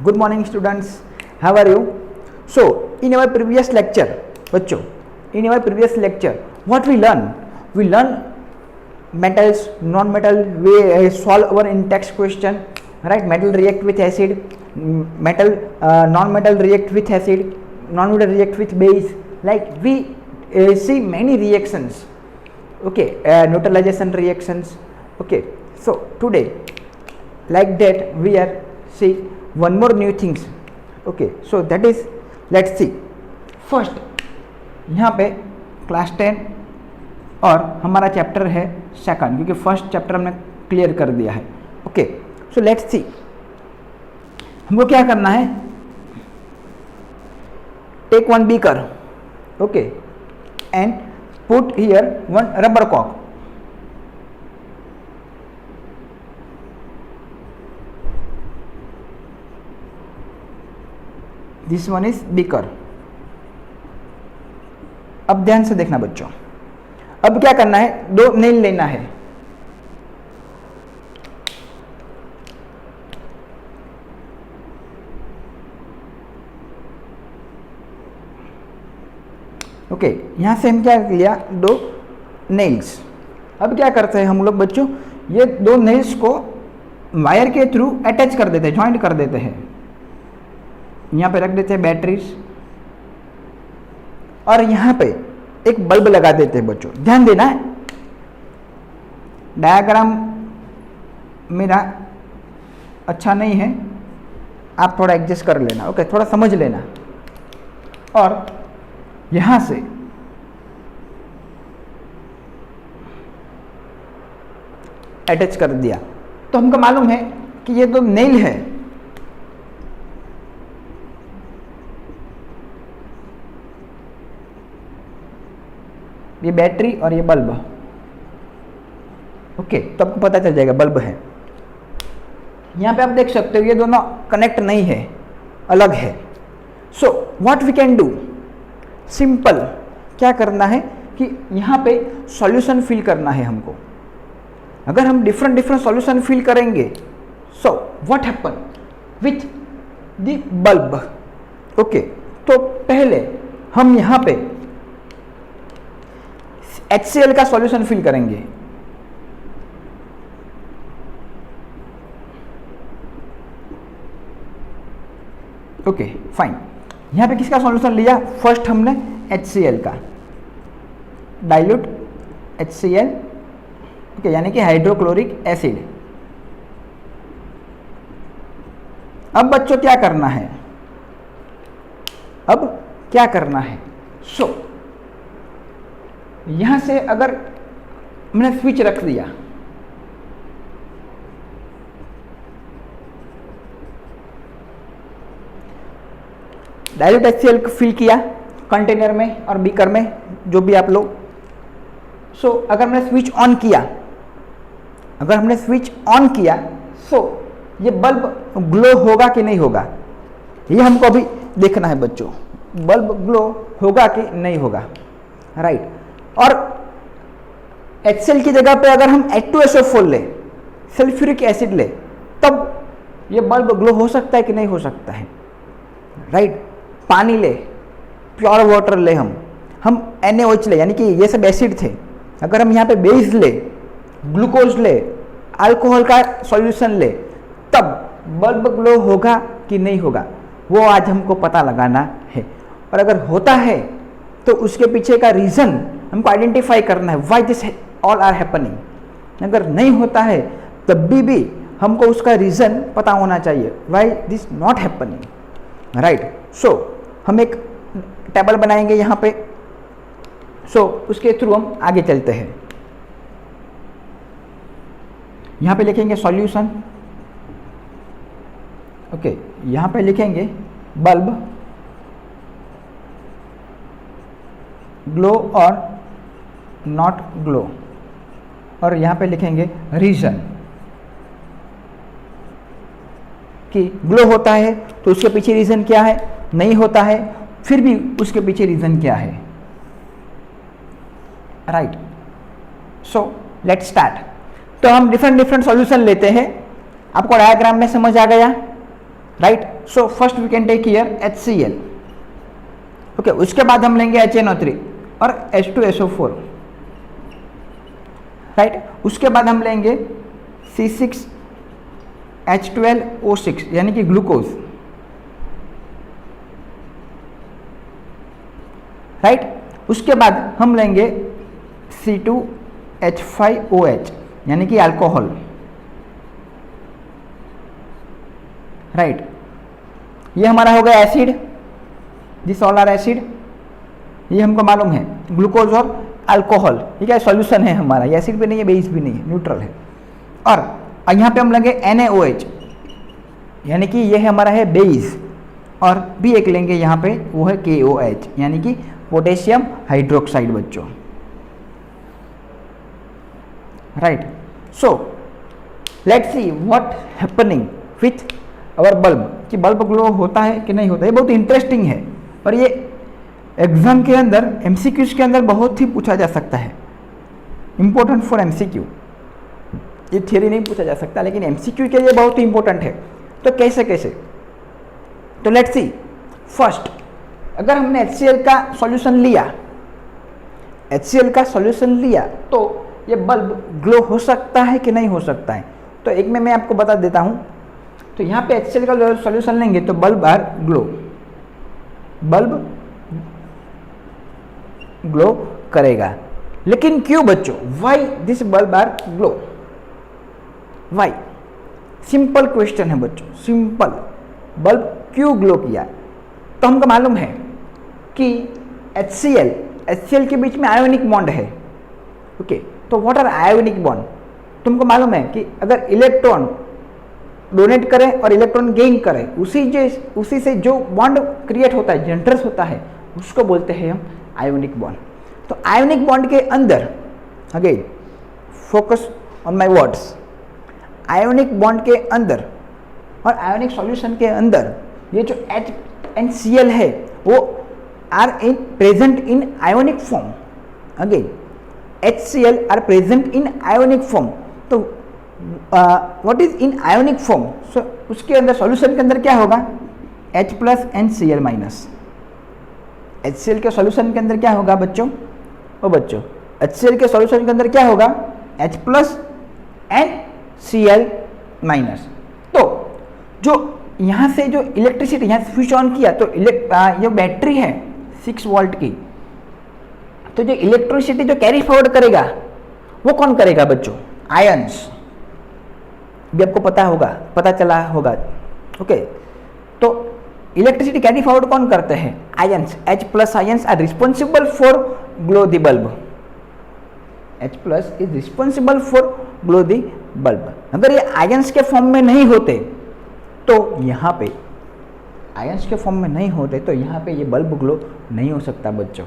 Good morning students, how are you? So in our previous lecture, बच्चों, in our previous lecture, what we learn? We learn metals, non-metal, we solve our in-text question, right? Metal react with acid, non-metal react with acid, non-metal react with base, like we see many reactions, okay, neutralization reactions, okay. So today, like that, we are see one more new things, okay. So that is, let's see. First, यहाँ पे class 10 और हमारा chapter है second, क्योंकि first chapter हमने clear कर दिया है, ओके. सो लेट्स सी, हमको क्या करना है. Take one beaker, okay, and put here one rubber कॉक. This one is beaker. अब ध्यान से देखना बच्चों. अब क्या करना है, दो नेल लेना है. ओके, यहां से हम क्या लिया, दो नेल्स. अब क्या करते हैं हम लोग बच्चों, ये दो नेल्स को वायर के थ्रू अटैच कर देते हैं, ज्वाइंट कर देते हैं. यहाँ पे रख देते हैं बैटरीज और यहाँ पे एक बल्ब लगा देते हैं बच्चों. ध्यान देना है, डायग्राम मेरा अच्छा नहीं है, आप थोड़ा एडजस्ट कर लेना, ओके, थोड़ा समझ लेना. और यहाँ से अटैच कर दिया तो हमको मालूम है कि ये दो नेल है. ये बैटरी और ये बल्ब, ओके. तो आपको पता चल जाएगा बल्ब है. यहाँ पे आप देख सकते हो ये दोनों कनेक्ट नहीं है, अलग है. So what we can do, simple क्या करना है कि यहाँ पे सॉल्यूशन फिल करना है हमको. अगर हम डिफरेंट डिफरेंट सॉल्यूशन फिल करेंगे, so what happen with the bulb, okay. तो पहले हम यहाँ पे HCl का सॉल्यूशन फिल करेंगे. Okay, fine. यहां पे किसका सॉल्यूशन लिया, फर्स्ट हमने HCl का, डाइल्यूट HCl, ओके, यानी कि हाइड्रोक्लोरिक एसिड. अब बच्चों क्या करना है, अब क्या करना है, सो यहां से अगर मैंने स्विच रख दिया, डायल्यूट HCl फिल किया कंटेनर में और बीकर में, जो भी आप लोग. सो अगर हमने स्विच ऑन किया, अगर हमने स्विच ऑन किया, सो ये बल्ब ग्लो होगा कि नहीं होगा, ये हमको अभी देखना है बच्चों. बल्ब ग्लो होगा कि नहीं होगा, राइट. और HCl की जगह पे अगर हम H2SO4 ले, सल्फ्यूरिक एसिड ले, तब ये बल्ब ग्लो हो सकता है कि नहीं हो सकता है, राइट. पानी ले, प्योर वाटर ले, हम NaOH ले, यानी कि ये सब एसिड थे. अगर हम यहाँ पे बेस ले, ग्लूकोज ले, अल्कोहल का सॉल्यूशन ले, तब बल्ब ग्लो होगा कि नहीं होगा, वो आज हमको पता लगाना है. और अगर होता है तो उसके पीछे का रीज़न हमको आइडेंटिफाई करना है, why this all are happening. अगर नहीं होता है तब भी हमको उसका रीज़न पता होना चाहिए, why this not happening, right. So हम एक टेबल बनाएंगे यहाँ पे. सो उसके थ्रू हम आगे चलते हैं. यहाँ पे लिखेंगे सॉल्यूशन, ओके. यहाँ पे लिखेंगे बल्ब, ग्लो और नॉट ग्लो, और यहाँ पे लिखेंगे रीजन कि ग्लो होता है तो उसके पीछे रीजन क्या है, नहीं होता है फिर भी उसके पीछे रीजन क्या है, राइट. So let's start. तो हम डिफरेंट डिफरेंट सॉल्यूशन लेते हैं. आपको डायग्राम में समझ आ गया, right. So first we can take here HCl. Okay, उसके बाद हम लेंगे HNO3 और H2SO4, राइट. उसके बाद हम लेंगे C6H12O6 यानी कि ग्लूकोज, राइट. उसके बाद हम लेंगे C2H5OH यानी कि अल्कोहल, राइट. ये हमारा हो गया acid, this all are acid. ये हमको मालूम है ग्लूकोज और अल्कोहल, ये क्या सॉल्यूशन है हमारा, ये एसिड भी नहीं है बेस भी नहीं है, न्यूट्रल है. और यहाँ पे हम लेंगे NaOH यानी कि ये हमारा है बेस, और भी एक लेंगे यहाँ पे वो है KOH यानी कि पोटेशियम हाइड्रोक्साइड बच्चों, right. So let's see what happening with our bulb, कि बल्ब ग्लो होता है कि नहीं होता. ये बहुत इंटरेस्टिंग है और ये एग्जाम के अंदर MCQs के अंदर बहुत ही पूछा जा सकता है. इंपॉर्टेंट फॉर MCQ, ये थियरी नहीं पूछा जा सकता लेकिन MCQ के लिए बहुत ही इंपॉर्टेंट है. तो कैसे कैसे, तो लेट्स सी. फर्स्ट, अगर हमने HCl का सॉल्यूशन लिया, HCl का सॉल्यूशन लिया तो ये बल्ब ग्लो हो सकता है कि नहीं हो सकता है. तो एक में मैं आपको बता देता हूँ. तो यहाँ पे HCl का सॉल्यूशन लेंगे तो bulb are glow, bulb glow करेगा. लेकिन क्यों बच्चों, why this bulb are glow, why? Simple question है बच्चों, सिंपल. बल्ब क्यों ग्लो किया? तो हमको मालूम है कि HCl के बीच में आयोनिक बॉन्ड है. ओके, तो व्हाट आर आयोनिक बॉन्ड? तुमको मालूम है कि अगर इलेक्ट्रॉन डोनेट करें और इलेक्ट्रॉन गेन करें, उसी से जो बॉन्ड क्रिएट होता है, जनरेट होता है, उसको बोलते हैं हम आयोनिक बॉन्ड. तो आयोनिक बॉन्ड के अंदर, again focus on my words, ionic bond के अंदर और आयोनिक सॉल्यूशन के अंदर ये जो HCl है वो are in present in ionic form. Again HCl are present in ionic form. तो what is in ionic form? So उसके अंदर सॉल्यूशन के अंदर क्या होगा? H plus and Cl minus. HCl के सॉल्यूशन के अंदर क्या होगा बच्चों? ओ बच्चों, HCl के सॉल्यूशन के अंदर क्या होगा? H plus and Cl minus. तो जो यहाँ से जो इलेक्ट्रिसिटी यहाँ स्विच ऑन किया तो जो बैटरी है 6 वोल्ट की, तो जो इलेक्ट्रिसिटी जो कैरी फॉरवर्ड करेगा वो कौन करेगा बच्चों? आयंस. भी आपको पता होगा, पता चला होगा. ओके, तो इलेक्ट्रिसिटी कैरी फॉरवर्ड कौन करते हैं? Ions. H plus ions are responsible for glow the bulb. H plus is responsible for glow the bulb. अगर ये आयंस के फॉर्म में नहीं होते तो यहाँ पे आयंस के फॉर्म में नहीं होते तो यहाँ पे ये बल्ब ग्लो नहीं हो सकता बच्चों.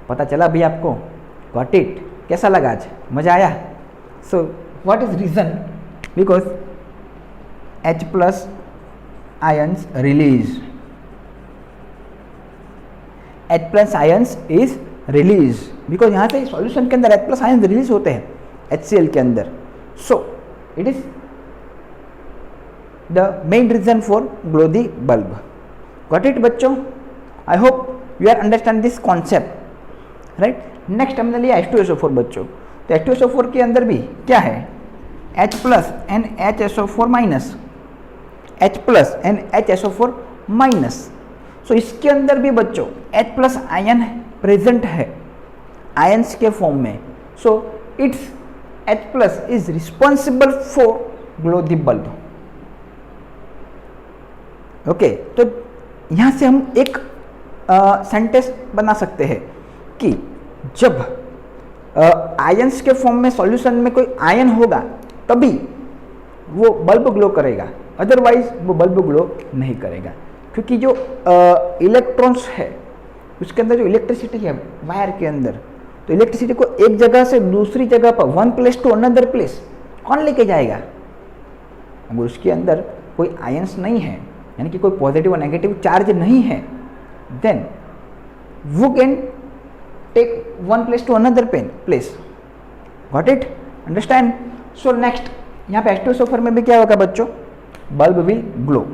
पता चला अभी आपको? Got it? कैसा लगा आज? मजा आया? So what is reason? Because H plus ions release, H plus ions is release, because यहाँ से सॉल्यूशन के अंदर H प्लस आयंस रिलीज होते हैं HCl के अंदर. So it is the main reason for glow the bulb. Got it बच्चों? I hope you are understand this concept, right. Next हमने लिया H2SO4 बच्चों. तो H2SO4 के अंदर भी क्या है? H plus and HSO4 minus, H plus and HSO4 minus. So इसके अंदर भी बच्चों H प्लस आयन प्रेजेंट है आयंस के फॉर्म में. So it's H plus is responsible for glow the bulb. Okay, तो यहाँ से हम एक सेंटेंस बना सकते हैं कि जब आयंस के फॉर्म में सॉल्यूशन में कोई आयन होगा तभी वो बल्ब ग्लो करेगा, अदरवाइज वो बल्ब ग्लो नहीं करेगा. क्योंकि जो इलेक्ट्रॉन्स है उसके अंदर जो इलेक्ट्रिसिटी है वायर के अंदर, तो इलेक्ट्रिसिटी को एक जगह से दूसरी जगह पर, one place to another place, कौन लेके जाएगा? अगर उसके अंदर कोई आयंस नहीं है, यानी कि कोई पॉजिटिव और नेगेटिव चार्ज नहीं है, देन वो can take one place to another place. Got it? Understand? So next यहाँ पे H2SO4 में भी क्या होगा बच्चों? Bulb will glow.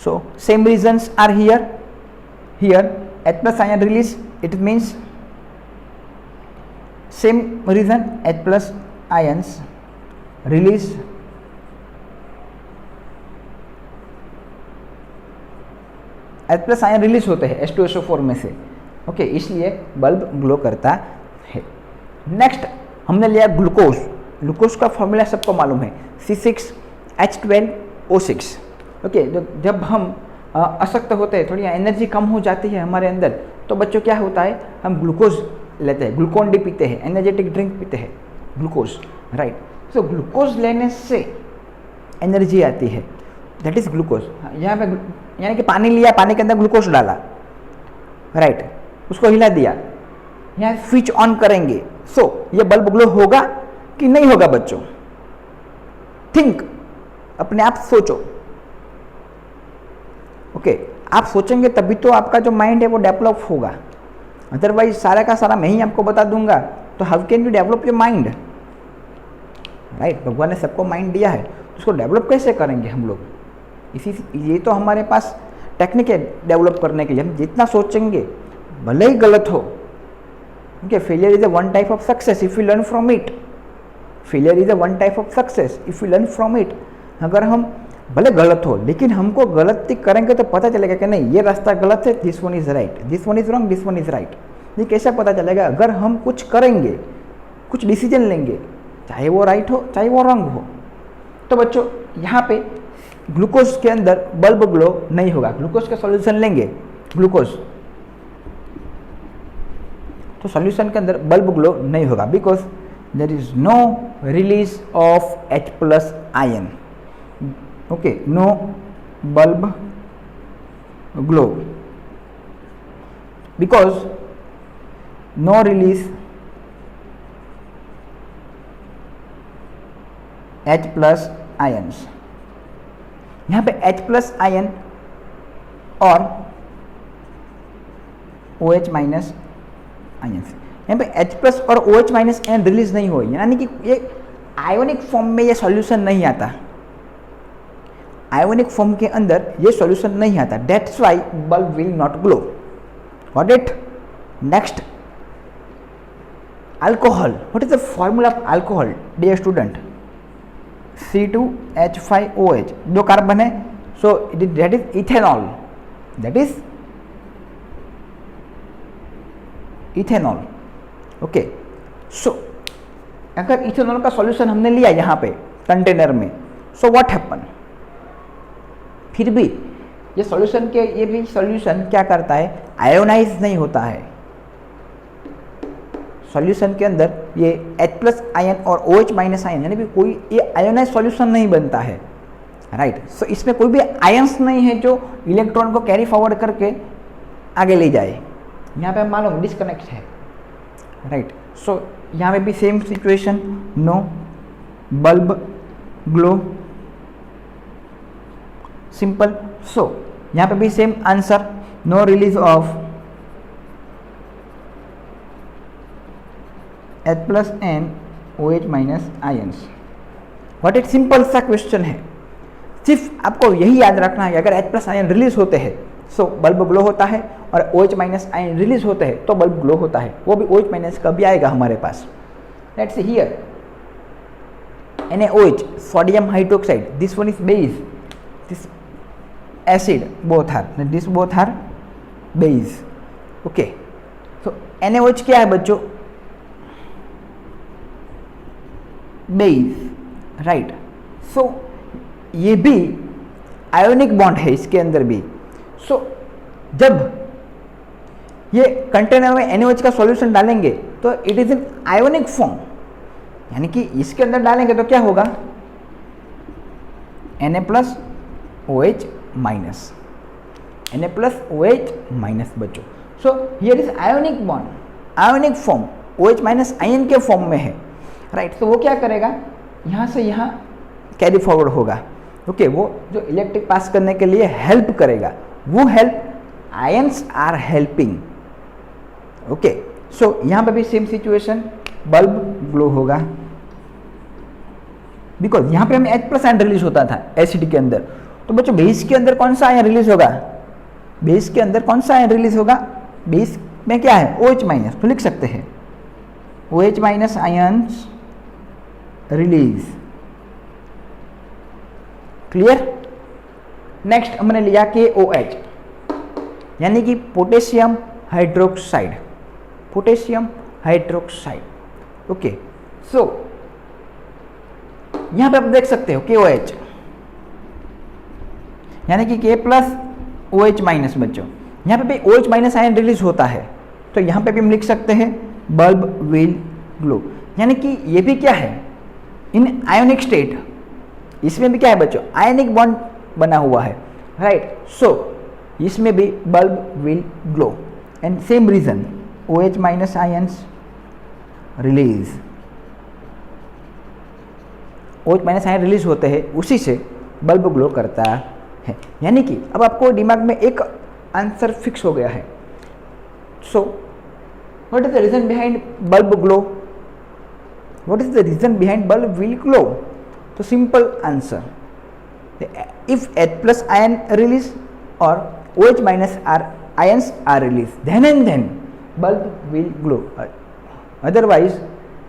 So same reasons are here. Here H plus ion release, it means same reason, H plus ions release H plus ion release होते हैं H2SO4 में से, ओके, इसलिए बल्ब ग्लो करता है। नेक्स्ट हमने लिया ग्लूकोज। ग्लूकोज का फॉर्मूला सबको मालूम है, C6H12O6, ओके। जब हम अशक्त होते हैं, थोड़ी एनर्जी कम हो जाती है हमारे अंदर, तो बच्चों क्या होता है, हम ग्लूकोज लेते हैं, ग्लूकोन डी पीते हैं, एनर्जेटिक ड्रिंक पीते हैं, ग्लूकोज, राइट। सो ग्लूकोज लेने से एनर्जी आती है, दैट इज ग्लूकोज। यहाँ पे यानी कि पानी लिया, पानी के अंदर ग्लूकोज डाला, राइट, उसको हिला दिया, यहाँ स्विच ऑन करेंगे, सो ये बल्ब ग्लो होगा कि नहीं होगा बच्चों? थिंक, अपने आप सोचो, ओके। आप सोचेंगे तभी तो आपका जो माइंड है वो डेवलप होगा, अदरवाइज सारा का सारा मैं ही आपको बता दूंगा तो how can you develop your mind, right. भगवान ने सबको माइंड दिया है, उसको डेवलप कैसे करेंगे हम लोग? ये तो हमारे पास टेक्निक है डेवलप करने के लिए। हम जितना सोचेंगे भले ही गलत हो, okay, failure is a one type of success if you learn from it. Failure is a one type of success if you learn from it. अगर हम भले गलत हो, लेकिन हमको गलती करेंगे तो पता चलेगा कि नहीं ये रास्ता गलत है, this one is right, this one is wrong, this one is right. ये कैसे पता चलेगा? अगर हम कुछ करेंगे, कुछ डिसीजन लेंगे, चाहे वो राइट हो चाहे वो रॉन्ग हो। तो बच्चों यहाँ पे ग्लूकोज के अंदर बल्ब ग्लो नहीं होगा। ग्लूकोज का सॉल्यूशन लेंगे, ग्लूकोज, तो सॉल्यूशन के अंदर बल्ब ग्लो नहीं होगा, because there is no release of H plus ion, okay, no bulb glow, because no release H plus ions. यहाँ पे H प्लस आयन और OH माइनस आयन, यहाँ पे H प्लस और OH माइनस आयन रिलीज नहीं हुए, यानी कि ये आयोनिक फॉर्म में ये सॉल्यूशन नहीं आता, आयोनिक फॉर्म के अंदर ये सॉल्यूशन नहीं आता, that's why bulb will not glow. Got it? Next, alcohol. What is the formula of alcohol dear student? C2H5OH, दो कार्बन है, so that is ethanol, that is ethanol, okay. So अगर ethanol का solution हमने लिया यहाँ पे container में, so what happen? फिर भी ये सॉल्यूशन के, ये भी सॉल्यूशन क्या करता है, आयोनाइज नहीं होता है। सॉल्यूशन के अंदर ये H प्लस आयन और OH माइनस आयन, यानी कि कोई ये आयोनाइज सॉल्यूशन नहीं बनता है, राइट। सो इसमें कोई भी आयंस नहीं है जो इलेक्ट्रॉन को कैरी फॉरवर्ड करके आगे ले जाए। यहाँ पे मालूम डिस्कनेक्ट है, राइट। सो यहाँ पे भी same situation, no bulb glow, simple. So यहाँ पे भी same answer, no release of H plus and OH minus ions. What it, simple सा क्वेश्चन है, सिर्फ आपको यही याद रखना है कि अगर H प्लस आयन रिलीज होते हैं सो बल्ब ग्लो होता है, और OH माइनस आयन रिलीज होते हैं तो बल्ब ग्लो होता है। वो भी OH माइनस का भी आएगा हमारे पास। Let's see here NaOH, sodium hydroxide, this one is base, this acid, both are, this both are base, okay। so NaOH क्या है बच्चों? Base, right. सो ये भी आयोनिक बॉन्ड है इसके अंदर भी। सो जब ये कंटेनर में NaOH का सॉल्यूशन डालेंगे तो it is in ionic form, यानी कि इसके अंदर डालेंगे तो क्या होगा, Na plus OH minus, Na plus OH minus बच्चों। So here is ionic bond, ionic form, OH minus ion के फॉर्म में है, राइट। तो वो क्या करेगा, यहाँ से यहाँ कैरी फॉरवर्ड होगा, ओके। वो जो इलेक्ट्रिक पास करने के लिए हेल्प करेगा, वो help ions are helping, okay. So यहाँ पे भी सेम सिचुएशन, बल्ब ग्लो होगा, बिकॉज यहाँ पे हमें H प्लस आयन रिलीज होता था एसिड के अंदर, तो बच्चों बेस के अंदर कौन सा आयन रिलीज होगा, बेस के अंदर कौन सा आयन रिलीज होगा, बेस में क्या है OH माइनस, तो लिख सकते हैं OH minus ions release. Clear. Next हमने लिया KOH यानी कि potassium hydroxide, potassium hydroxide. Okay, so यहां पे आप देख सकते हो KOH यानी कि K प्लस OH माइनस। बच्चों यहां पे भी OH माइनस आयन रिलीज होता है, तो यहां पे भी हम लिख सकते हैं बल्ब विल ग्लो, यानी कि ये भी क्या है इन आयोनिक स्टेट, इसमें भी क्या है बच्चों आयनिक बॉन्ड बना हुआ है, राइट। सो इसमें भी bulb will glow and same reason OH minus ions release, OH minus ion release होते हैं, उसी से बल्ब ग्लो करता है। यानी कि अब आपको दिमाग में एक आंसर फिक्स हो गया है। So what is the reason behind bulb glow, what is the reason behind bulb will glow, तो simple answer if H plus ion release or OH minus ions are released, then and then bulb will glow, otherwise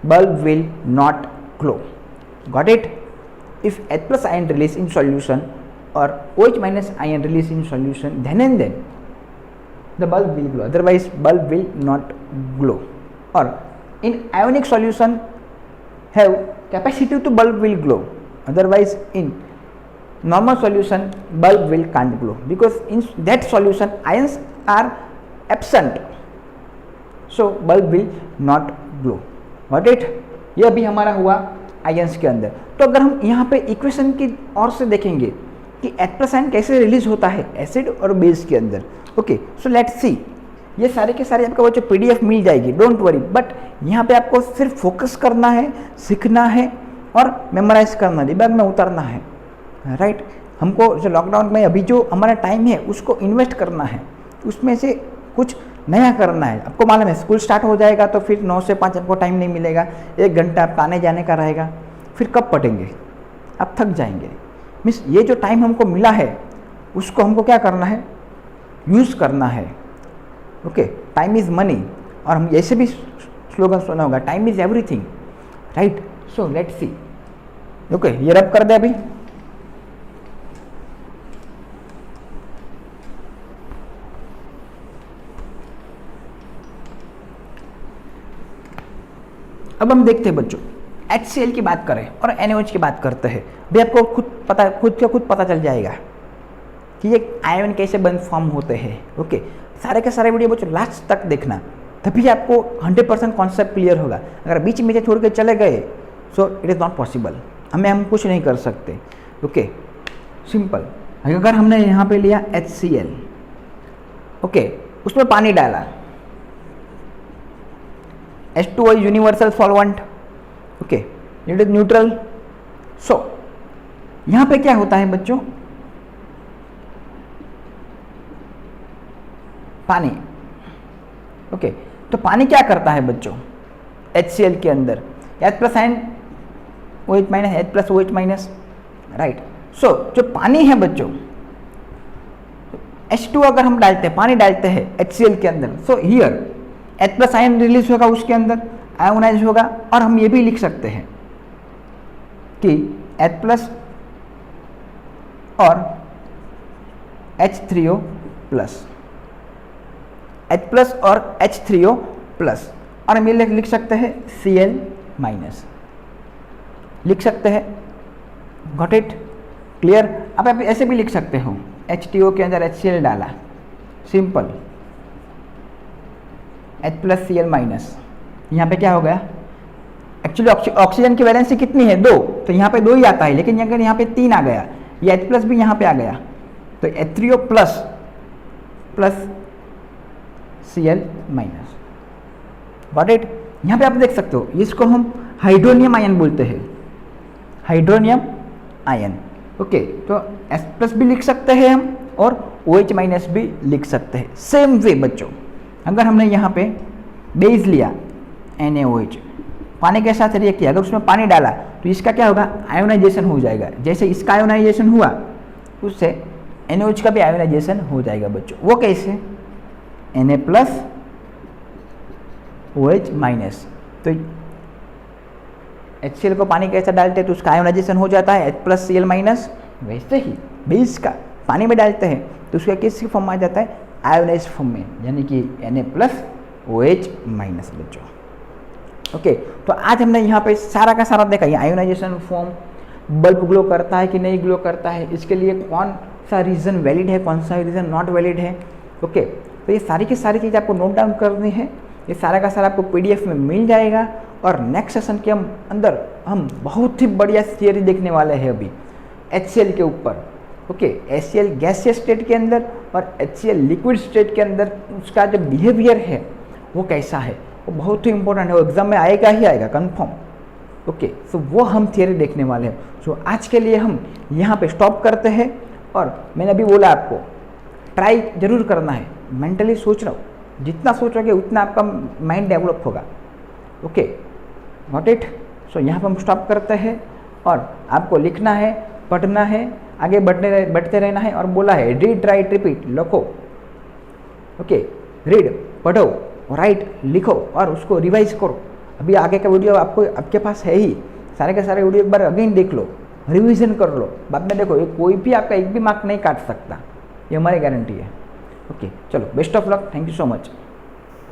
bulb will not glow. Got it? If H plus ion release in solution or OH minus ion release in solution, then and then the bulb will glow, otherwise bulb will not glow. Or in ionic solution have capacity to bulb will glow, otherwise in normal solution bulb will can't glow because in that solution ions are absent, so bulb will not glow. Got it? यह भी हमारा हुआ ions के अंदर। तो अगर हम यहाँ पे इक्वेशन की ओर से देखेंगे कि H प्लस आयन कैसे रिलीज होता है एसिड और बेस के अंदर, ओके, सो लेट्स सी। ये सारे के सारे आपका वो जो PDF मिल जाएगी, डोंट वरी, बट यहाँ पे आपको सिर्फ फोकस करना है, सीखना है और मेमोराइज करना, दिमाग में उतारना है, राइट। हमको जो लॉकडाउन में अभी जो हमारा टाइम है उसको इन्वेस्ट करना है, उसमें से कुछ नया करना है। आपको मालूम है स्कूल स्टार्ट हो जाएगा तो फिर 9 से 5 आपको टाइम नहीं मिलेगा, 1 घंटा आपका आने जाने का रहेगा, फिर कब पढ़ेंगे, आप थक जाएंगे। मीन्स ये जो टाइम हमको मिला है उसको हमको क्या करना है, यूज़ करना है। ओके, टाइम इज़ मनी, और हम ऐसे भी स्लोगन सुना होगा, time is everything, right. So let's see. Okay, ये रब कर दे अभी। अब हम देखते हैं बच्चों HCl की बात करें और NaOH की बात करते हैं, भी आपको खुद पता चल जाएगा कि ये आयन कैसे बन फॉर्म होते हैं। ओके, सारे के सारे वीडियो बच्चों लास्ट तक देखना, तभी आपको 100% कॉन्सेप्ट क्लियर होगा। अगर बीच में से छोड़ के चले गए so it is not possible, हम कुछ नहीं कर सकते। Okay, simple. अगर हमने यहाँ पे लिया HCl, ओके, उसमें पानी डाला, H2O is universal solvent, okay, it is neutral. So यहाँ पे क्या होता है बच्चों, पानी। ओके, तो पानी क्या करता है बच्चों HCl के अंदर, H plus ion OH minus, H plus OH minus, right. So जो पानी है बच्चों, H2 अगर हम डालते हैं, पानी डालते हैं HCl के अंदर, so here H plus ion release होगा, उसके अंदर आयोनाइज होगा, और हम ये भी लिख सकते हैं कि H प्लस और H3O प्लस, H प्लस और H3O प्लस, और हम ये लिख सकते हैं Cl माइनस, लिख सकते हैं। Got it? क्लियर? अब आप ऐसे भी लिख सकते हो, HTO के अंदर HCl डाला, simple, H plus Cl minus, यहाँ पे क्या हो गया, एक्चुअली ऑक्सीजन की वैलेंसी कितनी है, 2, तो यहाँ पे 2 ही आता है, लेकिन अगर यहाँ पे 3 आ गया, ये H प्लस भी यहाँ पे आ गया, तो H3O plus plus Cl minus. Got it? यहाँ पे आप देख सकते हो, इसको हम हाइड्रोनियम आयन बोलते हैं, हाइड्रोनियम आयन। ओके, तो H प्लस भी लिख सकते हैं हम, और OH माइनस भी लिख सकते हैं। सेम वे बच्चों, अगर हमने यहाँ पे बेस लिया NaOH, पानी के साथ रिएक्ट किया, अगर उसमें पानी डाला तो इसका क्या होगा, आयोनाइजेशन हो जाएगा। जैसे इसका आयोनाइजेशन हुआ उससे NaOH का भी आयोनाइजेशन हो जाएगा बच्चों। वो कैसे? Na+OH minus. तो HCl को पानी कैसा डालते हैं तो उसका आयोनाइजेशन हो जाता है H+Cl-। वैसे ही बेस का पानी में डालते हैं तो उसका किस फॉर्म में आ जाता है? आयोनाइज फॉर्म में, यानी कि Na+OH माइनस बच्चों। ओके, तो आज हमने यहाँ पे सारा का सारा देखा, ये आयोनाइजेशन फॉर्म, बल्ब ग्लो करता है कि नहीं ग्लो करता है, इसके लिए कौन सा रीज़न वैलिड है, कौन सा रीज़न नॉट वैलिड है। ओके, तो ये सारी की सारी चीज़ आपको नोट डाउन करनी है। ये सारा का सारा आपको PDF में मिल जाएगा। और नेक्स्ट सेशन के अंदर हम बहुत ही बढ़िया थियरी देखने वाले हैं अभी HCl के ऊपर। ओके, HCl गैसियस स्टेट के अंदर और HCl लिक्विड स्टेट के अंदर उसका जो बिहेवियर है वो कैसा है, वो बहुत ही इंपॉर्टेंट है, वो एग्जाम में आएगा ही आएगा कंफर्म। ओके, सो वो हम थियरी देखने वाले हैं। सो आज के लिए हम यहाँ पे स्टॉप करते हैं। और मैंने अभी बोला आपको ट्राई जरूर करना है, मेंटली सोच रहा हूँ, जितना सोचोगे उतना आपका माइंड डेवलप होगा। Okay, got it. सो यहाँ पर हम स्टॉप करते हैं और आपको लिखना है, पढ़ना है, आगे बढ़ते रहना है। और बोला है रीड राइट रिपीट लिखो। ओके, रीड पढ़ो, राइट लिखो और उसको रिवाइज करो। अभी आगे का वीडियो आपको आपके पास है ही, सारे के सारे वीडियो एक बार अगेन देख लो, रिवीजन कर लो, बाद में देखो ये कोई भी आपका एक भी मार्क नहीं काट सकता, ये हमारी गारंटी है। ओके, चलो best of luck, thank you so much.